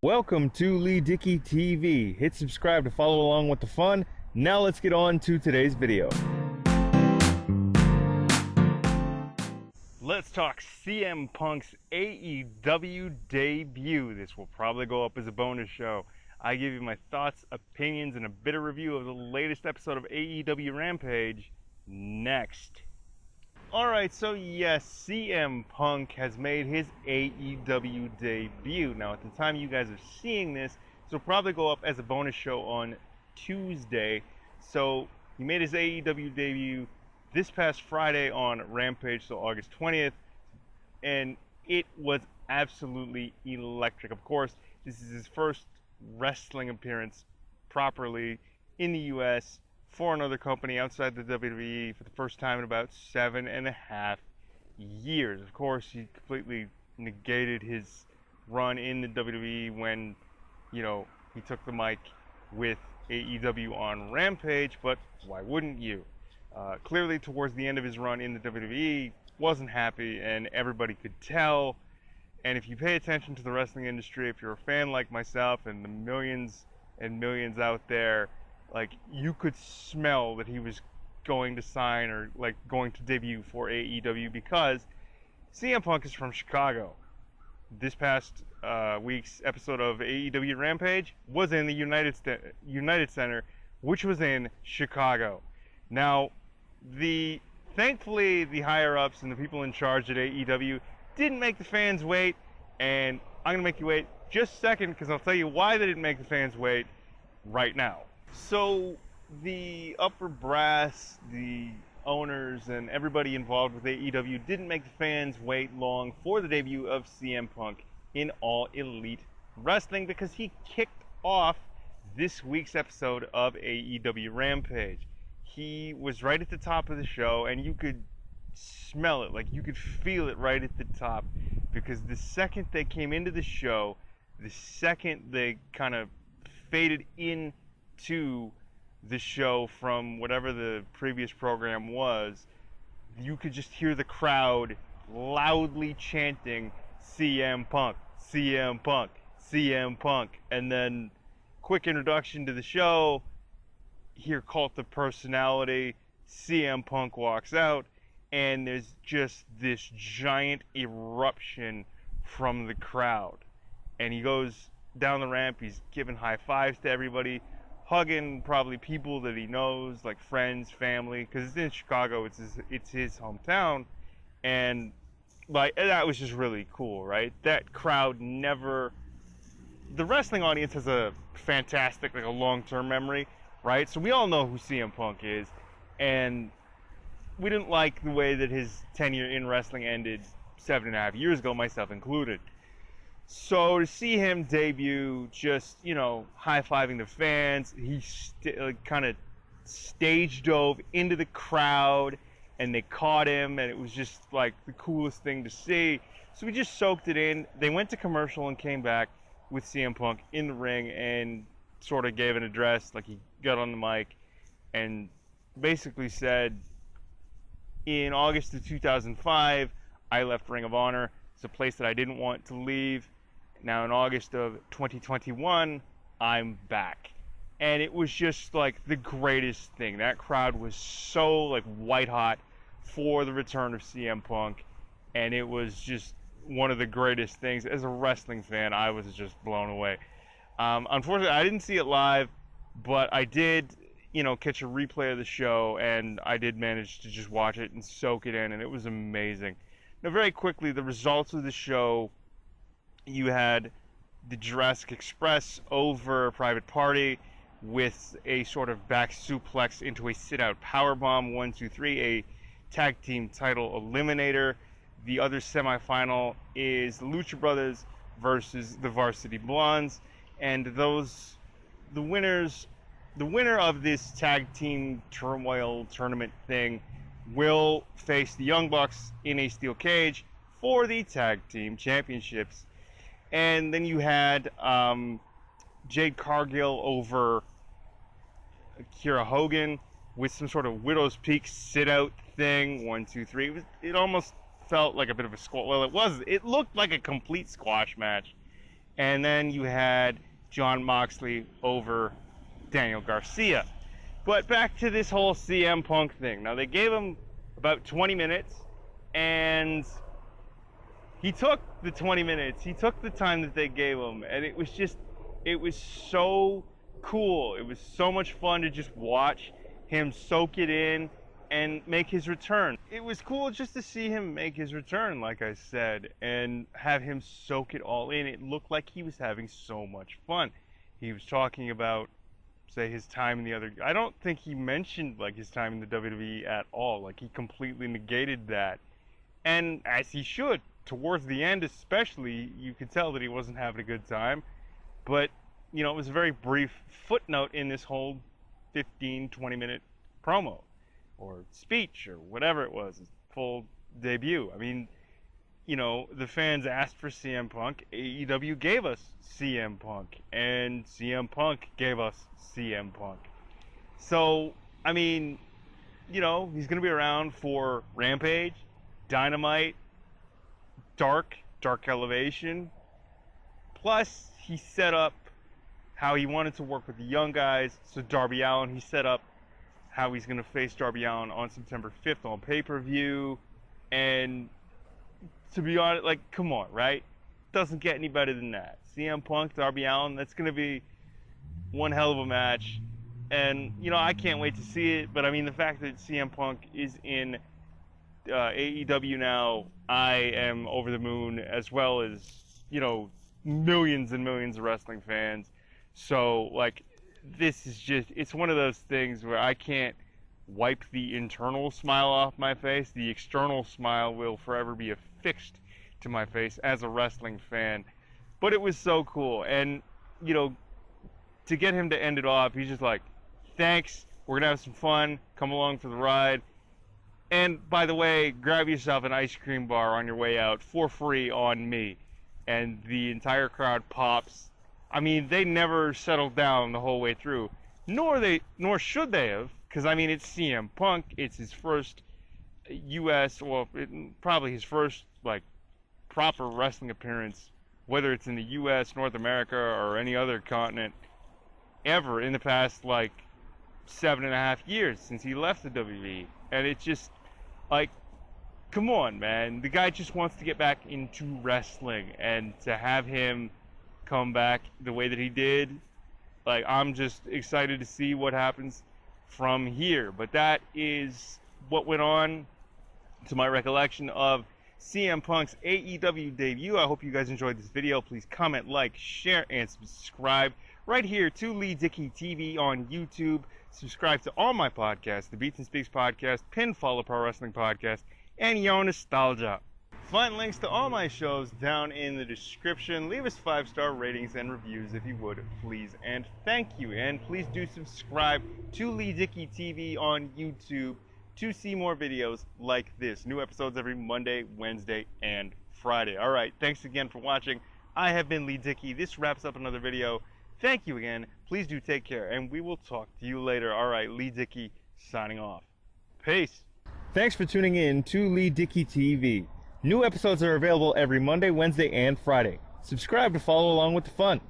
Welcome to Leigh Dickey TV. Hit subscribe to follow along with the fun. Now let's get on to today's video. Let's talk CM Punk's AEW debut. This will probably go up as a bonus show. I give you my thoughts, opinions, and a bit of review of the latest episode of AEW Rampage next. Alright, so yes, CM Punk has made his AEW debut. Now, at the time you guys are seeing this will probably go up as a bonus show on Tuesday. So, he made his AEW debut this past Friday on Rampage, so August 20th. And it was absolutely electric. Of course, this is his first wrestling appearance properly in the US for another company outside the WWE for the first time in about 7.5 years. Of course, he completely negated his run in the WWE when, he took the mic with AEW on Rampage, but why wouldn't you? Clearly, towards the end of his run in the WWE, wasn't happy, and everybody could tell. And if you pay attention to the wrestling industry, if you're a fan like myself and the millions and millions out there, you could smell that he was going to sign or going to debut for AEW, because CM Punk is from Chicago. This past week's episode of AEW Rampage was in the United Center, which was in Chicago. Now, thankfully the higher ups and the people in charge at AEW didn't make the fans wait, and I'm gonna make you wait just a second because I'll tell you why they didn't make the fans wait right now. So the upper brass, the owners, and everybody involved with AEW didn't make the fans wait long for the debut of CM Punk in All Elite Wrestling, because he kicked off this week's episode of AEW Rampage. He was right at the top of the show, and you could smell it, you could feel it right at the top, because the second they came into the show, the second they kind of faded in to the show from whatever the previous program was, you could just hear the crowd loudly chanting CM Punk, CM Punk, CM Punk. And then quick introduction to the show, hear Cult of Personality, CM Punk walks out, and there's just this giant eruption from the crowd. And he goes down the ramp, he's giving high fives to everybody, hugging probably people that he knows, like friends, family, because it's in Chicago, it's his hometown, and that was just really cool, right? That crowd the wrestling audience has a fantastic, a long-term memory, right? So we all know who CM Punk is, and we didn't like the way that his tenure in wrestling ended 7.5 years ago, myself included. So to see him debut, just, high-fiving the fans, he kind of stage dove into the crowd, and they caught him, and it was just, the coolest thing to see. So we just soaked it in. They went to commercial and came back with CM Punk in the ring and sort of gave an address, he got on the mic and basically said, in August of 2005, I left Ring of Honor. It's a place that I didn't want to leave. Now in August of 2021, I'm back. And it was just the greatest thing. That crowd was so white hot for the return of CM Punk. And it was just one of the greatest things. As a wrestling fan, I was just blown away. Unfortunately, I didn't see it live, but I did, catch a replay of the show, and I did manage to just watch it and soak it in, and it was amazing. Now, very quickly, the results of the show: you had the Jurassic Express over Private Party with a sort of back suplex into a sit-out powerbomb, 1, 2, 3, a tag team title eliminator. The other semifinal is the Lucha Brothers versus the Varsity Blondes, and the winner of this tag team turmoil tournament thing will face the Young Bucks in a steel cage for the tag team championships. And then you had Jade Cargill over Kiera Hogan with some sort of Widow's Peak sit-out thing, 1, 2, 3. It almost felt like a bit of a squash. Well, it looked like a complete squash match. And then you had Jon Moxley over Daniel Garcia. But back to this whole CM Punk thing. Now, they gave him about 20 minutes, and he took the 20 minutes. He took the time that they gave him, and it was so cool. It was so much fun to just watch him soak it in and make his return. It was cool just to see him make his return, like I said, and have him soak it all in. It looked like he was having so much fun. He was talking about, say, his time in the other... I don't think he mentioned, like, his time in the WWE at all. Like, he completely negated that. And as he should. Towards the end especially, you could tell that he wasn't having a good time. But, you know, it was a very brief footnote in this whole 15, 20-minute promo. Or speech, or whatever it was. His full debut. I mean, you know, the fans asked for CM Punk. AEW gave us CM Punk. And CM Punk gave us CM Punk. So, I mean, you know, he's going to be around for Rampage, Dynamite, Dark Elevation. Plus, he set up how he wanted to work with the young guys. So Darby Allin, he set up how he's going to face Darby Allin on September 5th on pay-per-view. And to be honest, like, come on, right? Doesn't get any better than that. CM Punk, Darby Allin, that's going to be one hell of a match. And, you know, I can't wait to see it. But, I mean, the fact that CM Punk is in AEW now, I am over the moon, as well as, you know, millions and millions of wrestling fans. So, like, this is just, it's one of those things where I can't wipe the internal smile off my face. The external smile will forever be affixed to my face as a wrestling fan. But it was so cool. And, you know, to get him to end it off, he's just like, thanks, we're gonna have some fun, come along for the ride. And by the way, grab yourself an ice cream bar on your way out for free on me. And the entire crowd pops. I mean, they never settled down the whole way through, nor should they have, because I mean, it's CM Punk. It's his first U.S. well, probably his first like proper wrestling appearance, whether it's in the U.S., North America, or any other continent ever in the past like 7.5 years since he left the WWE. And it's just like, come on, man. The guy just wants to get back into wrestling, and to have him come back the way that he did, like, I'm just excited to see what happens from here. But that is what went on, to my recollection, of CM Punk's AEW debut. I hope you guys enjoyed this video. Please comment, like, share, and subscribe right here to Leigh Dickey TV on YouTube. Subscribe to all my podcasts, the Beats and Speaks podcast, Pinfall Pro Wrestling podcast, and Yo Nostalgia. Find links to all my shows down in the description. Leave us 5-star ratings and reviews if you would, please. And thank you. And please do subscribe to Leigh Dickey TV on YouTube to see more videos like this. New episodes every Monday, Wednesday, and Friday. All right, thanks again for watching. I have been Leigh Dickey. This wraps up another video. Thank you again. Please do take care, and we will talk to you later. All right, Leigh Dickey signing off. Peace. Thanks for tuning in to Leigh Dickey TV. New episodes are available every Monday, Wednesday, and Friday. Subscribe to follow along with the fun.